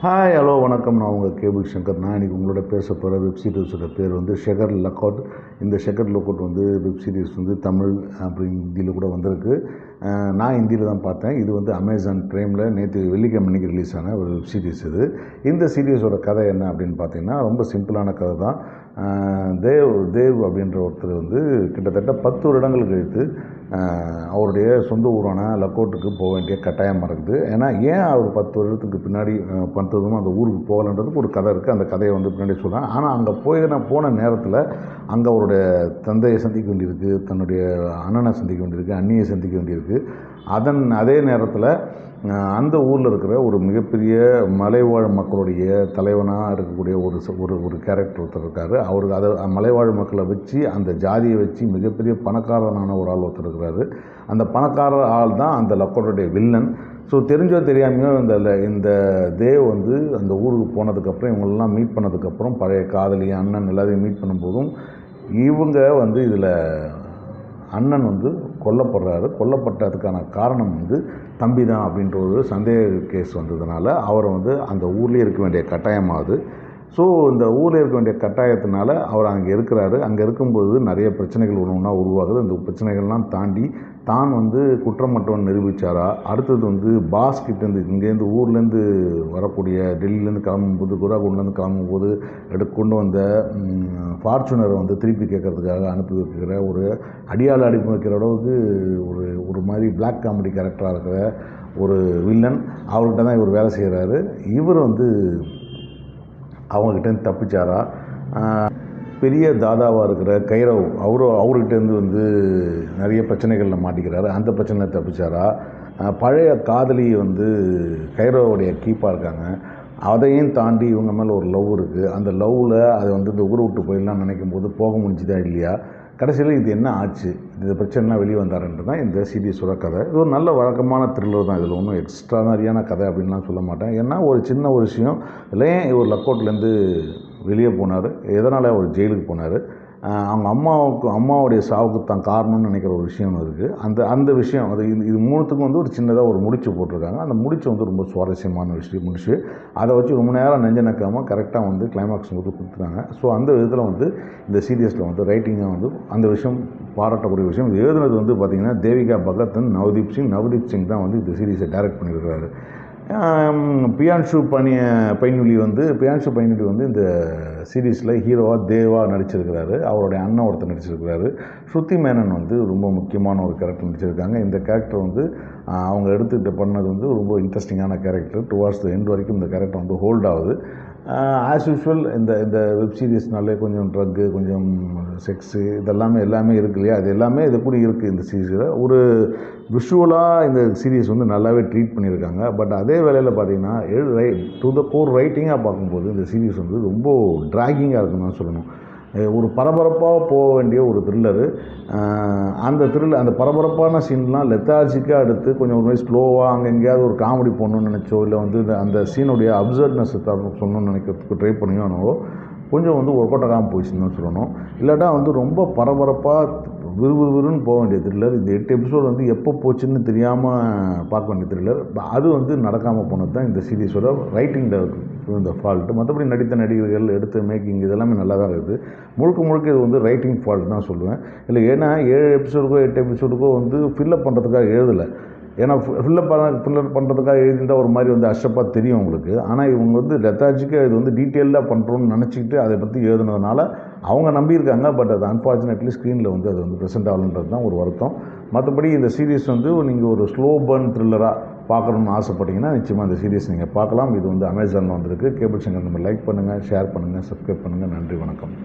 Hi hello வணக்கம். நான் உங்கள் கேபிள் சங்கர். நான் இன்றைக்கி உங்களோட பேச போகிற வெப் சீரிஸோட பேர் வந்து ஷெகர் லக்கவுட். இந்த ஷெகர் லக்கவுட் வந்து வெப் சீரிஸ் வந்து தமிழ் அப்படின்னு ஹிந்தியில் கூட வந்திருக்கு. நான் ஹிந்தியில் தான் பார்த்தேன். இது வந்து அமேசான் ப்ரைமில் நேற்று வெள்ளிக்கிழமை அன்றைக்கி ரிலீஸ் ஆன ஒரு வெப் சீரிஸ் இது. இந்த சீரிஸோட கதை என்ன அப்படின்னு பார்த்தீங்கன்னா ரொம்ப சிம்பிளான கதை தான். தேவ் அப்படின்ற ஒருத்தர் வந்து கிட்டத்தட்ட 10 வருடங்கள் கழித்து அவருடைய சொந்த ஊரான லக்கோட்டுக்கு போக வேண்டிய கட்டாயமாக இருக்குது. ஏன்னா ஏன் அவர் 10 வருடத்துக்கு பின்னாடி 10 வருடமும் அந்த ஊருக்கு போகலன்றதுக்கு ஒரு கதை இருக்குது. அந்த கதையை வந்து பின்னாடி சொல்கிறேன். ஆனால் அங்கே போன நேரத்தில் அங்கே அவருடைய தந்தையை சந்திக்க வேண்டியிருக்கு, தன்னுடைய அண்ணனை சந்திக்க வேண்டியிருக்கு, அண்ணியை சந்திக்க வேண்டியிருக்கு. அதே நேரத்தில் அந்த ஊரில் இருக்கிற ஒரு மிகப்பெரிய மலைவாழ் மக்களுடைய தலைவனாக இருக்கக்கூடிய ஒரு கேரக்டர் ஒருத்தர் இருக்கார். அவருக்கு அதை மலைவாழ் மக்களை வச்சு அந்த ஜாதியை வச்சு மிகப்பெரிய பணக்காரனான ஒரு ஆள் ஒருத்தர் இருக்கிறாரு. அந்த பணக்கார ஆள் தான் அந்த லக்கோட்டுடைய வில்லன். ஸோ தெரிஞ்சோ தெரியாமையோ இந்த தேவ் வந்து அந்த ஊருக்கு போனதுக்கப்புறம் இவங்களெல்லாம் மீட் பண்ணதுக்கப்புறம் பழைய காதலி அண்ணன் எல்லாத்தையும் மீட் பண்ணும்போதும் இவங்க வந்து இதில் அண்ணன் வந்து கொல்லப்பட்டதுக்கான காரணம் வந்து தம்பி தான் அப்படின்ற ஒரு சந்தேக கேஸ் வந்ததுனால அவரை வந்து அந்த ஊர்லேயே இருக்க வேண்டிய கட்டாயமாகுது. ஸோ இந்த ஊரில் இருக்க வேண்டிய கட்டாயத்தினால அவர் அங்கே இருக்கிறாரு. அங்கே இருக்கும்போது நிறைய பிரச்சனைகள் ஒன்றா உருவாகுது. அந்த பிரச்சனைகள்லாம் தாண்டி தான் வந்து குற்றமற்றவன் நிரூபித்தாரா, அடுத்தது வந்து பாஸ்கிட்டேருந்து இங்கேருந்து ஊர்லேருந்து வரக்கூடிய டெல்லியிலேருந்து கிளம்பும்போது குராகூண்லேருந்து கிளம்பும்போது கொண்டு வந்த ஃபார்ச்சுனரை வந்து திருப்பி கேட்கறதுக்காக அனுப்பி வைக்கிற ஒரு அடியாள் அனுப்பி வைக்கிற அளவுக்கு ஒரு மாதிரி பிளாக் காமெடி கேரக்டராக இருக்கிற ஒரு வில்லன். அவர்கிட்ட தான் இவர் வேலை செய்கிறாரு. இவர் வந்து அவங்கக்கிட்டேருந்து தப்பிச்சாரா, பெரிய தாதாவாக இருக்கிற கைரவ் அவர்கிட்டேருந்து வந்து நிறைய பிரச்சனைகளில் மாட்டிக்கிறாரு. அந்த பிரச்சனையில் தப்பிச்சாரா, பழைய காதலி வந்து கைரவோடைய கீப்பாக இருக்காங்க. அதையும் தாண்டி இவங்க மேலே ஒரு லவ் இருக்குது. அந்த லவ்வில் அதை வந்து இந்த ஊரை விட்டு போயிடலாம்னு நினைக்கும் போது போக முடிஞ்சுதா இல்லையா, கடைசியில் இது என்ன ஆச்சு, இந்த பிரச்சனைலாம் வெளியே வந்தாருன்றது தான் இந்த சீரிஸோட கதை. இது ஒரு நல்ல வழக்கமான த்ரில்லர் தான். இதில் ஒன்றும் எக்ஸ்ட்ரானரியான கதை அப்படின்லாம் சொல்ல மாட்டேன். ஏன்னா ஒரு சின்ன ஒரு விஷயம் இல்லை, ஏன் இவர் லக்கோட்லேருந்து வெளியே போனார், எதனால் அவர் ஜெயிலுக்கு போனார், அவங்க அம்மாவுடைய சாவுக்கு தான் காரணம்னு நினைக்கிற ஒரு விஷயம் இருக்குது. அந்த விஷயம் இது மூணுத்துக்கும் வந்து ஒரு சின்னதாக ஒரு முடிச்சு போட்டிருக்காங்க. அந்த முடிச்சு வந்து ரொம்ப சுவாரஸ்யமான முடிச்சு. அதை வச்சு ரொம்ப நேரம் நெஞ்ச நக்காமல் கரெக்டாக வந்து கிளைமாக்ஸ் வந்து கொடுத்துருக்காங்க. ஸோ அந்த விதத்தில் வந்து இந்த சீரியஸில் வந்து ரைட்டிங்காக வந்து அந்த விஷயம் பாராட்டக்கூடிய விஷயம். இது எழுதுனது வந்து பார்த்திங்கன்னா தேவிகா பகத், நவதீப் சிங் தான் வந்து இந்த சீரீஸை டைரக்ட் பண்ணியிருக்கிறாரு. பியான்ஷு பைன்விலி வந்து இந்த சீரீஸில் ஹீரோவாக தேவாக நடிச்சிருக்கிறாரு. அவருடைய அண்ணன் ஒருத்தர் நடிச்சிருக்கிறாரு. ஸ்ருதி மேனன் வந்து ரொம்ப முக்கியமான ஒரு கேரக்டர் நடிச்சிருக்காங்க. இந்த கேரக்டர் வந்து அவங்க எடுத்துக்கிட்டு பண்ணது வந்து ரொம்ப இன்ட்ரெஸ்டிங்கான கேரக்டர். டுவார்ட்ஸ் த எண்ட் வரைக்கும் இந்த கேரக்டர் வந்து ஹோல்ட் ஆகுது. ஆஸ் யூஷுவல் இந்த வெப் சீரிஸ்னாலே கொஞ்சம் ட்ரக்கு, கொஞ்சம் செக்ஸு, எல்லாமே இருக்கு இல்லையா, அது எல்லாமே இது கூட இருக்குது இந்த சீரீஸில். ஒரு விஷுவலாக இந்த சீரீஸ் வந்து நல்லாவே ட்ரீட் பண்ணியிருக்காங்க. பட் அதே வேளையில் பார்த்திங்கன்னா டு த கோர் ரைட்டிங்காக பார்க்கும்போது இந்த சீரீஸ் வந்து ரொம்ப ட்ராகிங்காக இருக்குன்னு தான் சொல்லணும். ஒரு பரபரப்பாக போக வேண்டிய ஒரு த்ரில்லரு. அந்த பரபரப்பான சீன்லாம் லெத்தார்ஜிக்காக எடுத்து கொஞ்சம் ஒரு மாதிரி ஸ்லோவாக அங்கே எங்கேயாவது ஒரு காமெடி பண்ணணும்னு நினச்சோ, இல்லை வந்து அந்த சீனுடைய அப்சர்ட்னஸ் சொல்லணும்னு நினைக்கிறதுக்கு ட்ரை பண்ணியோ கொஞ்சம் வந்து ஒர்க் அவுட் ஆகாமல் போயிடுச்சுன்னு தான் சொல்லணும். இல்லாட்டா வந்து ரொம்ப பரபரப்பாக விறுவிறுன்னு போக வேண்டிய த்ரில்லர். இந்த 8 எபிசோடு வந்து எப்போ போச்சுன்னு தெரியாமல் பார்க்க வேண்டிய த்ரில்லர். அது வந்து நடக்காமல் போனது தான் இந்த சீரீஸோட ரைட்டிங்கில் இந்த ஃபால்ட்டு. மற்றபடி நடித்த நடிகர்கள் எடுத்த மேக்கிங் இதெல்லாமே நல்லா தான் இருக்குது. முழுக்க இது வந்து ரைட்டிங் ஃபால்ட் தான் சொல்லுவேன். இல்லை ஏன்னா 7 எபிசோடுக்கோ 8 எபிசோடுக்கோ வந்து ஃபில்லப் பண்ணுறதுக்காக எழுதலை. ஏன்னா ஃபில்லப் பண்ணுறதுக்காக எழுதியிருந்தால் ஒரு மாதிரி வந்து அஷ்டப்பாக தெரியும் உங்களுக்கு. ஆனால் இவங்க வந்து லெத்தார்ஜிக்காக இது வந்து டீட்டெயிலாக பண்ணுறோன்னு நினச்சிக்கிட்டு அதை பற்றி எழுதுனதுனால அவங்க நம்பியிருக்காங்க. பட் அது அன்ஃபார்ச்சுனேட்லி ஸ்க்ரீனில் வந்து அது வந்து ப்ரெசென்ட் ஆகலன்றது தான் ஒரு வருத்தம். மற்றபடி இந்த சீரீஸ் வந்து நீங்கள் ஒரு ஸ்லோ பர்ன் த்ரில்லராக பார்க்கணுன்னு ஆசைப்பட்டீங்கன்னா நிச்சயமாக இந்த சீரீஸ் நீங்கள் பார்க்கலாம். இது வந்து அமேசானில் வந்திருக்கு. கேபிள் சங்கர் நம்ம லைக் பண்ணுங்கள், ஷேர் பண்ணுங்கள், சப்ஸ்கிரைப் பண்ணுங்கள். நன்றி, வணக்கம்.